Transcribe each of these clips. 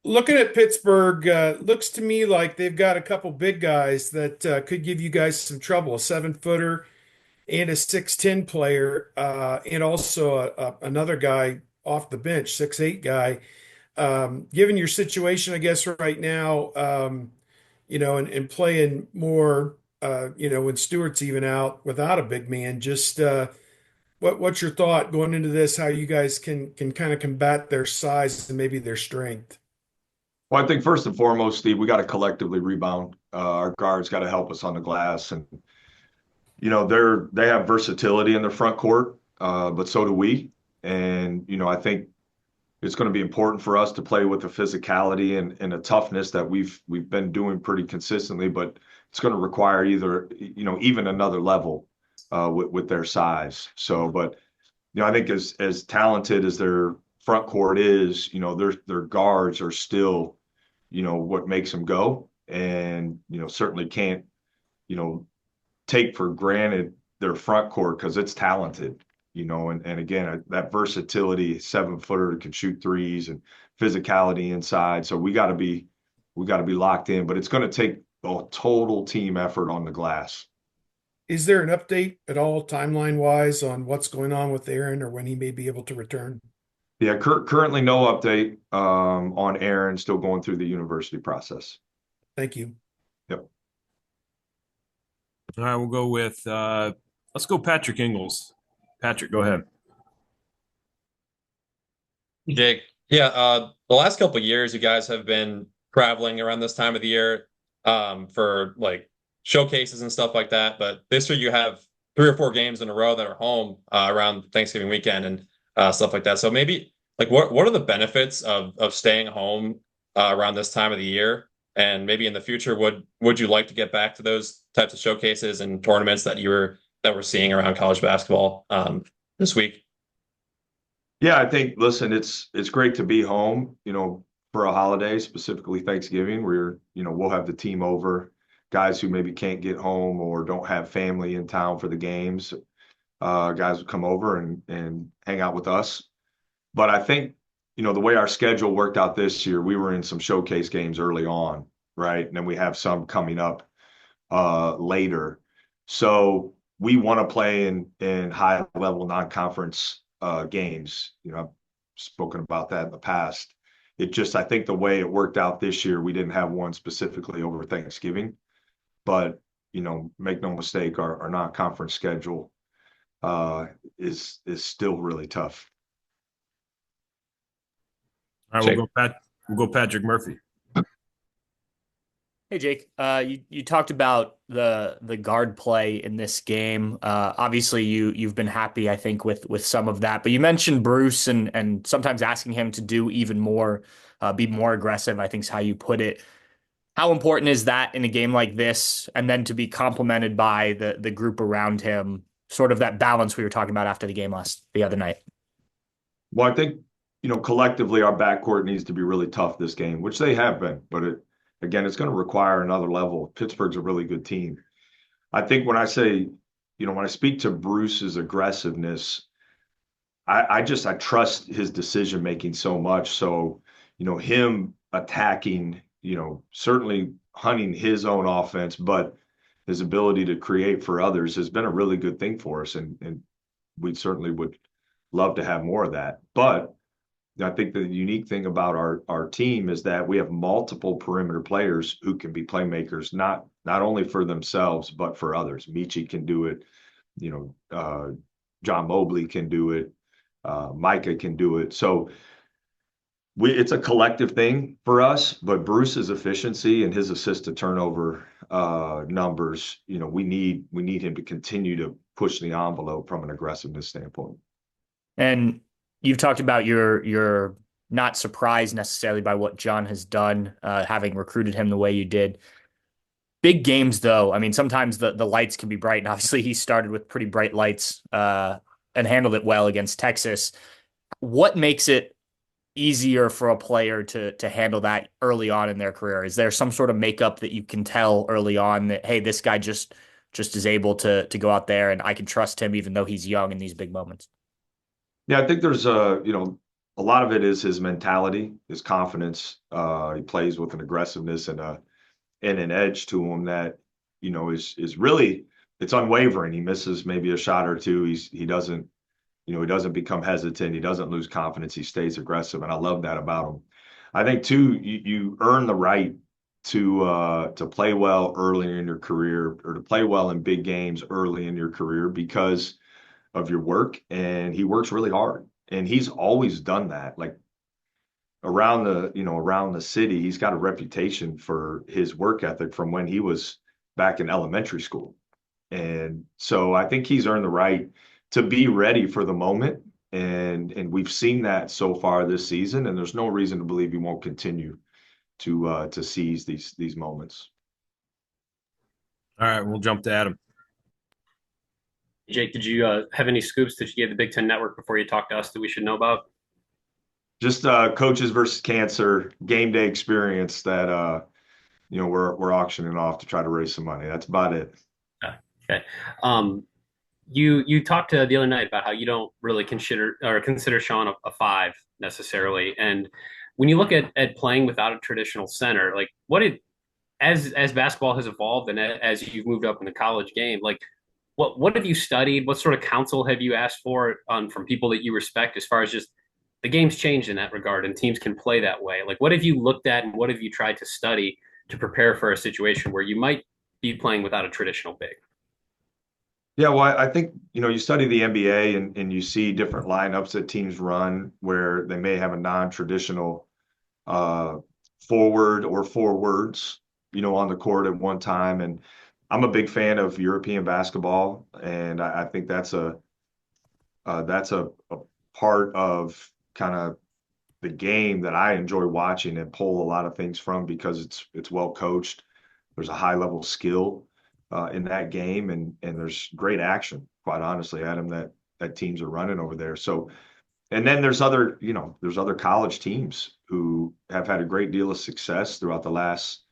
Looking at Pittsburgh, looks to me like they've got a couple big guys that could give you guys some trouble. A 7-footer and a 6'10" player, and also another guy off the bench, 6'8" guy. Given your situation, I guess right now, and playing more, when Stewart's even out without a big man, just what's your thought going into this? How you guys can kind of combat their size and maybe their strength? Well, I think first and foremost, Steve, we got to collectively rebound. Our guards got to help us on the glass, and they have versatility in their front court, but so do we. And I think it's going to be important for us to play with the physicality and the toughness that we've been doing pretty consistently, but it's going to require either even another level with their size. So, but I think as talented as their front court is, their guards are still what makes them go, and certainly can't you know take for granted their front court because it's talented. And again, that versatility, 7-footer can shoot threes and physicality inside. So we got to be locked in, but it's going to take a total team effort on the glass. Is there an update at all timeline wise on what's going on with Aaron or when he may be able to return? Yeah, currently no update on Aaron, still going through the university process. Thank you. Yep. All right, we'll go with let's go Patrick Ingalls. Patrick, go ahead. Jake, yeah, the last couple of years, you guys have been traveling around this time of the year for like showcases and stuff like that. But this year, you have 3 or 4 games in a row that are home around Thanksgiving weekend and stuff like that. So maybe like what are the benefits of staying home around this time of the year? And maybe in the future, would you like to get back to those types of showcases and tournaments that we're seeing around college basketball this week? Yeah, I think, listen, it's great to be home, for a holiday, specifically Thanksgiving, where, we'll have the team over, guys who maybe can't get home or don't have family in town for the games. Guys will come over and hang out with us. But I think, the way our schedule worked out this year, we were in some showcase games early on, right? And then we have some coming up later. So we want to play in high level non-conference games. I've spoken about that in the past. I think the way it worked out this year, we didn't have one specifically over Thanksgiving, but make no mistake, our non-conference schedule is still really tough. All right, Jake. We'll go Patrick Murphy. Hey Jake, you talked about the guard play in this game. Obviously, you've been happy, I think, with some of that. But you mentioned Bruce and sometimes asking him to do even more, be more aggressive, I think is how you put it. How important is that in a game like this? And then to be complemented by the group around him, sort of that balance we were talking about after the game the other night. Well, I think, collectively our backcourt needs to be really tough this game, which they have been, but again, it's going to require another level. Pittsburgh's a really good team. I think when I say, when I speak to Bruce's aggressiveness, I trust his decision making so much. So, him attacking, certainly hunting his own offense, but his ability to create for others has been a really good thing for us. And we certainly would love to have more of that. But I think the unique thing about our team is that we have multiple perimeter players who can be playmakers, not only for themselves, but for others. Michi can do it. John Mobley can do it. Micah can do it. So it's a collective thing for us, but Bruce's efficiency and his assist to turnover numbers, we need him to continue to push the envelope from an aggressiveness standpoint. And you've talked about you're not surprised necessarily by what John has done, having recruited him the way you did. Big games, though. I mean, sometimes the lights can be bright, and obviously he started with pretty bright lights and handled it well against Texas. What makes it easier for a player to handle that early on in their career? Is there some sort of makeup that you can tell early on that, hey, this guy just is able to go out there and I can trust him even though he's young in these big moments? Yeah, I think there's a lot of it is his mentality, his confidence. He plays with an aggressiveness and an edge to him that, is really, it's unwavering. He misses maybe a shot or two. He doesn't become hesitant. He doesn't lose confidence. He stays aggressive, and I love that about him. I think too, you earn the right to play well early in your career, or to play well in big games early in your career because of your work, and he works really hard. And he's always done that. Like around the city, he's got a reputation for his work ethic from when he was back in elementary school. And so I think he's earned the right to be ready for the moment. And we've seen that so far this season, and there's no reason to believe he won't continue to seize these moments. All right, we'll jump to Adam. Jake, did you have any scoops that you gave the Big Ten Network before you talked to us that we should know about? Just coaches versus cancer game day experience that we're auctioning off to try to raise some money. That's about it. Okay. You talked the other night about how you don't really consider Sean a five necessarily, and when you look at playing without a traditional center, like as basketball has evolved and as you've moved up in the college game, like what have you studied? What sort of counsel have you asked for from people that you respect as far as just the game's changed in that regard and teams can play that way? Like what have you looked at and what have you tried to study to prepare for a situation where you might be playing without a traditional big? Yeah, well, I think, you study the NBA and you see different lineups that teams run where they may have a non-traditional forward or forwards, on the court at one time. And I'm a big fan of European basketball, and I think that's a part of kind of the game that I enjoy watching and pull a lot of things from because it's well coached. There's a high level of skill in that game, and there's great action, quite honestly, Adam, that teams are running over there. So, and then there's other college teams who have had a great deal of success throughout the last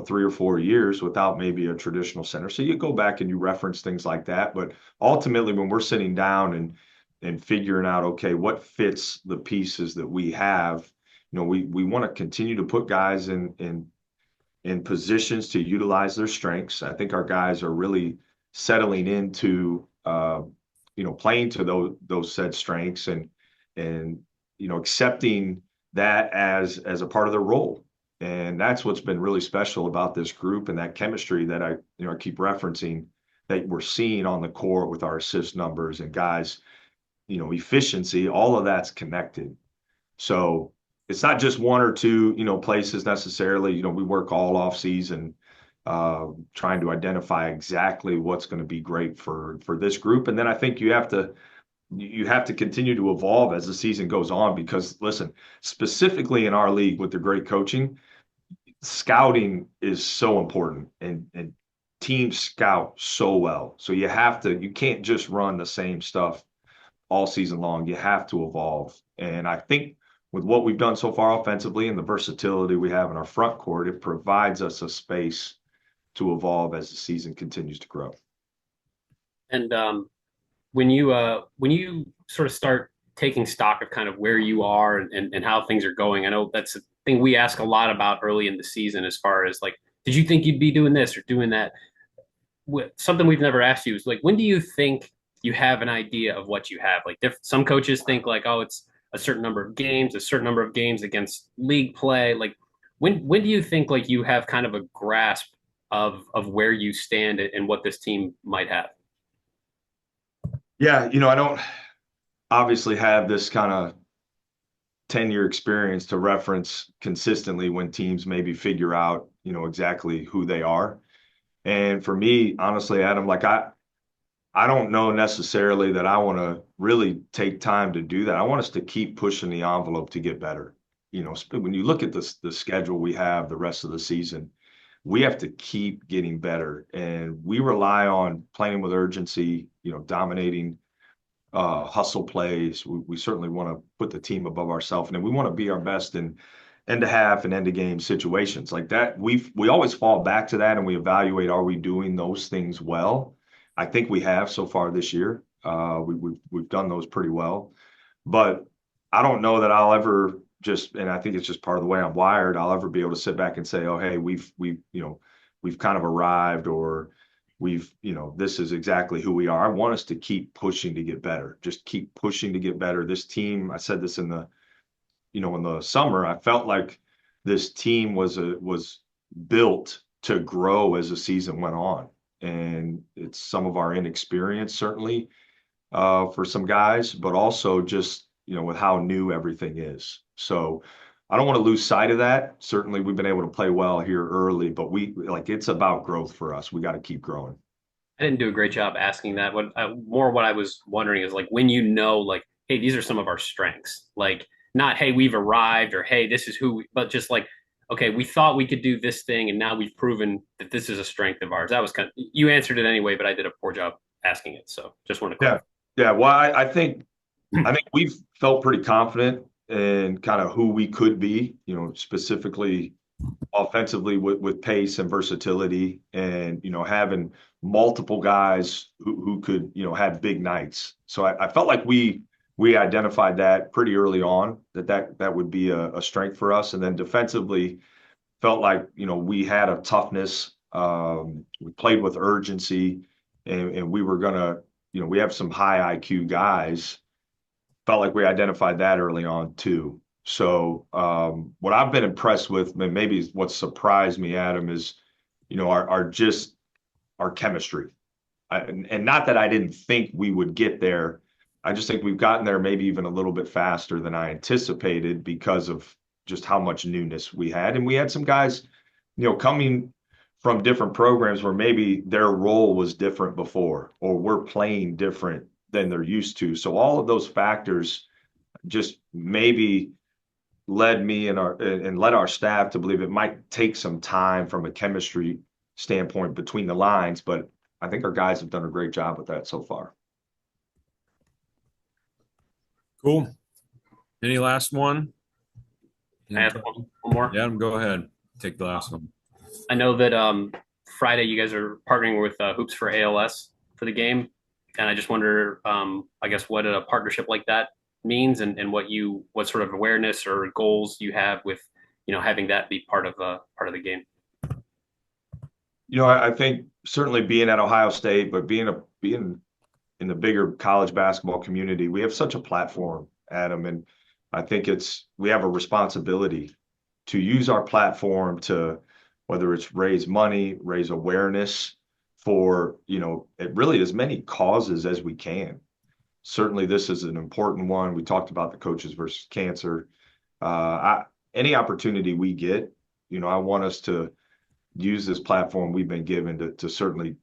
3 or 4 years without maybe a traditional center. So you go back and you reference things like that. But ultimately, when we're sitting down and figuring out, okay, what fits the pieces that we have, we want to continue to put guys in positions to utilize their strengths. I think our guys are really settling into playing to those said strengths and accepting that as a part of their role. And that's what's been really special about this group and that chemistry that I keep referencing that we're seeing on the court with our assist numbers and guys, efficiency, all of that's connected. So it's not just one or two, places necessarily. We work all off season trying to identify exactly what's going to be great for this group. And then I think you have to continue to evolve as the season goes on because, listen, specifically in our league with the great coaching, scouting is so important and teams scout so well. So you can't just run the same stuff all season long. You have to evolve. And I think with what we've done so far offensively and the versatility we have in our front court, it provides us a space to evolve as the season continues to grow. And when you sort of start taking stock of kind of where you are and how things are going, I know that's a thing we ask a lot about early in the season as far as like, did you think you'd be doing this or doing that? Something we've never asked you is like, when do you think you have an idea of what you have? Like some coaches think like, oh, it's a certain number of games against league play. Like when do you think like you have kind of a grasp of where you stand and what this team might have? Yeah, I don't obviously have this kind of 10-year experience to reference consistently when teams maybe figure out, exactly who they are. And for me, honestly, Adam, like I don't know necessarily that I want to really take time to do that. I want us to keep pushing the envelope to get better. When you look at the schedule we have the rest of the season, we have to keep getting better. And we rely on playing with urgency, dominating hustle plays. We certainly want to put the team above ourselves. And then we want to be our best in end of half and end of game situations like that. We always fall back to that and we evaluate, are we doing those things well? I think we have so far this year. We've done those pretty well. But I don't know that I'll ever and I think it's just part of the way I'm wired. I'll ever be able to sit back and say, oh, hey, we've kind of arrived, or this is exactly who we are. I want us to keep pushing to get better. Just keep pushing to get better. This team, I said this in the summer, I felt like this team was built to grow as the season went on. And it's some of our inexperience, certainly, for some guys, but also just, with how new everything is. So I don't want to lose sight of that. Certainly, we've been able to play well here early, but it's about growth for us. We got to keep growing. I didn't do a great job asking that. What I was wondering is like when like, hey, these are some of our strengths. Like not, hey, we've arrived, or hey, this is but just like, okay, we thought we could do this thing, and now we've proven that this is a strength of ours. That was you answered it anyway, but I did a poor job asking it. So just want to clarify. Yeah. Well, I think we've felt pretty confident in kind of who we could be, specifically offensively with pace and versatility, and having multiple guys who could have big nights. So I felt like we identified that pretty early on, that would be a strength for us. And then defensively felt like we had a toughness. We played with urgency, and we were gonna we have some high IQ guys. Felt like we identified that early on too. So what I've been impressed with, and maybe what surprised me, Adam, is our chemistry. And not that I didn't think we would get there. I just think we've gotten there maybe even a little bit faster than I anticipated because of just how much newness we had. And we had some guys, coming from different programs where maybe their role was different before, or we're playing different than they're used to. So all of those factors just maybe led me and led our staff to believe it might take some time from a chemistry standpoint between the lines, but I think our guys have done a great job with that so far. Cool. Any last one? I have one more. Yeah, go ahead. Take the last one. I know that Friday you guys are partnering with Hoops for ALS for the game, and I just wonder, I guess, what a partnership like that means, and what sort of awareness or goals you have with having that be part of the game. I think certainly being at Ohio State, but being in the bigger college basketball community, we have such a platform, Adam, and I think we have a responsibility to use our platform to, whether it's raise money, raise awareness for, really as many causes as we can. Certainly this is an important one. We talked about the Coaches versus Cancer. Any opportunity we get, I want us to use this platform we've been given to certainly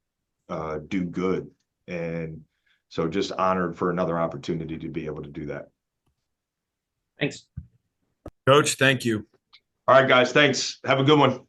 do good. And so just honored for another opportunity to be able to do that. Thanks. Coach, thank you. All right, guys. Thanks. Have a good one.